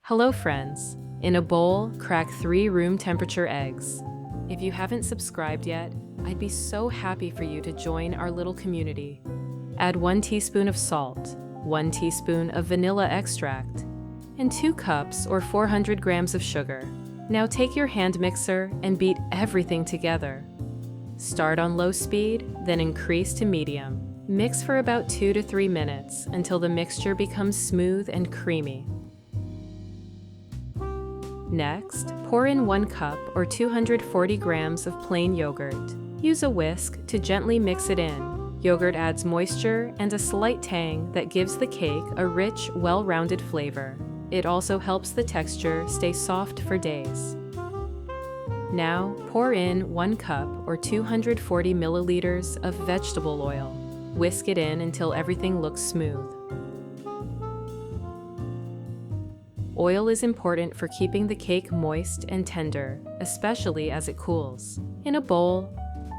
Hello friends! In a bowl, crack 3 room temperature eggs. If you haven't subscribed yet, I'd be so happy for you to join our little community. Add 1 teaspoon of salt, 1 teaspoon of vanilla extract, and 2 cups or 400 grams of sugar. Now take your hand mixer and beat everything together. Start on low speed, then increase to medium. Mix for about 2 to 3 minutes until the mixture becomes smooth and creamy. Next, pour in 1 cup or 240 grams of plain yogurt. Use a whisk to gently mix it in. Yogurt adds moisture and a slight tang that gives the cake a rich, well-rounded flavor. It also helps the texture stay soft for days. Now, pour in 1 cup or 240 milliliters of vegetable oil. Whisk it in until everything looks smooth. Oil is important for keeping the cake moist and tender, especially as it cools. In a bowl,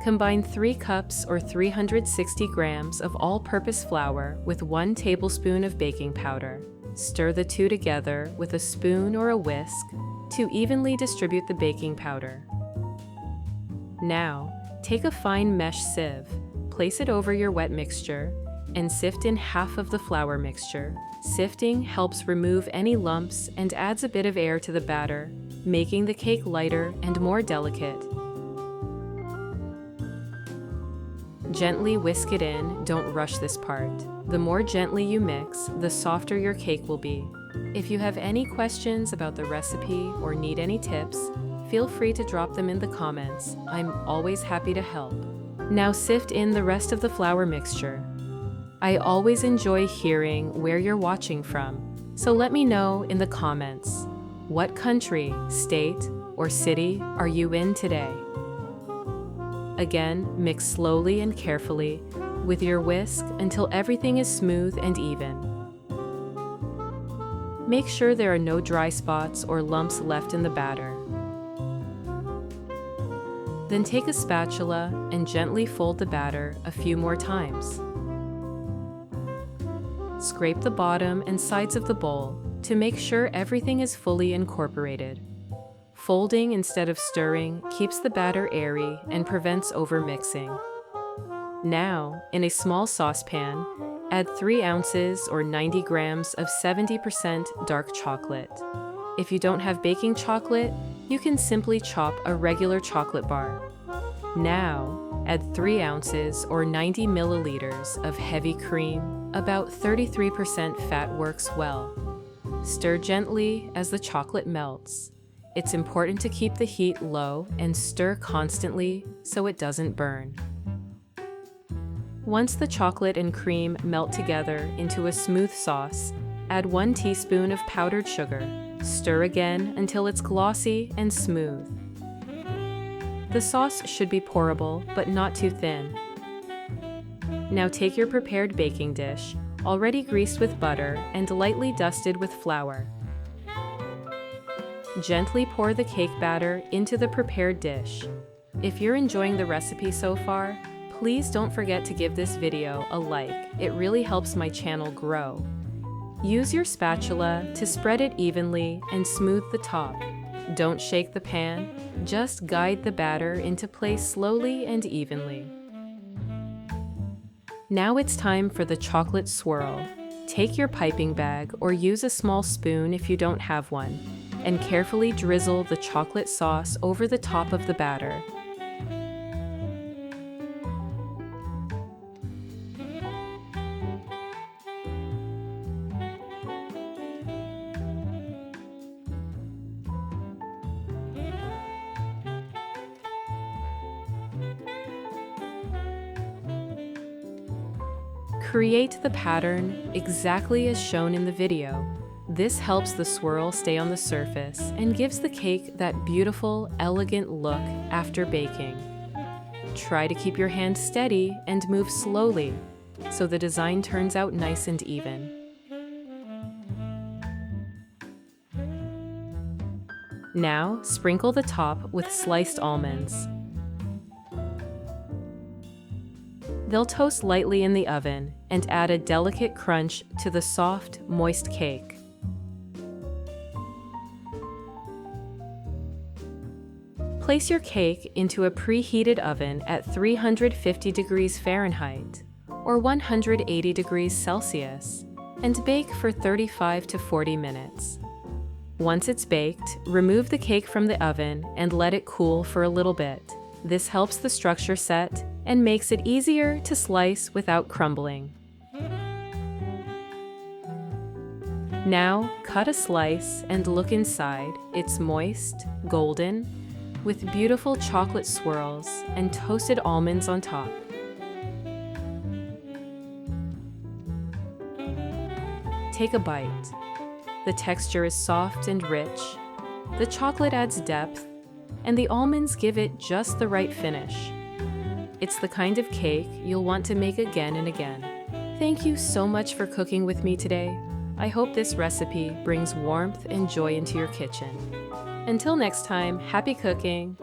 combine 3 cups or 360 grams of all-purpose flour with 1 tablespoon of baking powder. Stir the two together with a spoon or a whisk to evenly distribute the baking powder. Now, take a fine mesh sieve, place it over your wet mixture, and sift in half of the flour mixture. Sifting helps remove any lumps and adds a bit of air to the batter, making the cake lighter and more delicate. Gently whisk it in, don't rush this part. The more gently you mix, the softer your cake will be. If you have any questions about the recipe or need any tips, feel free to drop them in the comments. I'm always happy to help. Now sift in the rest of the flour mixture. I always enjoy hearing where you're watching from, so let me know in the comments. What country, state, or city are you in today? Again, mix slowly and carefully with your whisk until everything is smooth and even. Make sure there are no dry spots or lumps left in the batter. Then take a spatula and gently fold the batter a few more times. Scrape the bottom and sides of the bowl to make sure everything is fully incorporated. Folding instead of stirring keeps the batter airy and prevents overmixing. Now, in a small saucepan, add 3 ounces or 90 grams of 70% dark chocolate. If you don't have baking chocolate, you can simply chop a regular chocolate bar. Now, add 3 ounces or 90 milliliters of heavy cream. About 33% fat works well. Stir gently as the chocolate melts. It's important to keep the heat low and stir constantly so it doesn't burn. Once the chocolate and cream melt together into a smooth sauce, add 1 teaspoon of powdered sugar. Stir again until it's glossy and smooth. The sauce should be pourable, but not too thin. Now take your prepared baking dish, already greased with butter and lightly dusted with flour. Gently pour the cake batter into the prepared dish. If you're enjoying the recipe so far, please don't forget to give this video a like. It really helps my channel grow. Use your spatula to spread it evenly and smooth the top. Don't shake the pan, just guide the batter into place slowly and evenly. Now it's time for the chocolate swirl. Take your piping bag or use a small spoon if you don't have one, and carefully drizzle the chocolate sauce over the top of the batter. Create the pattern exactly as shown in the video. This helps the swirl stay on the surface and gives the cake that beautiful, elegant look after baking. Try to keep your hand steady and move slowly so the design turns out nice and even. Now, sprinkle the top with sliced almonds. They'll toast lightly in the oven and add a delicate crunch to the soft, moist cake. Place your cake into a preheated oven at 350 degrees Fahrenheit or 180 degrees Celsius and bake for 35 to 40 minutes. Once it's baked, remove the cake from the oven and let it cool for a little bit. This helps the structure set and makes it easier to slice without crumbling. Now, cut a slice and look inside. It's moist, golden, with beautiful chocolate swirls and toasted almonds on top. Take a bite. The texture is soft and rich, the chocolate adds depth, and the almonds give it just the right finish. It's the kind of cake you'll want to make again and again. Thank you so much for cooking with me today. I hope this recipe brings warmth and joy into your kitchen. Until next time, happy cooking!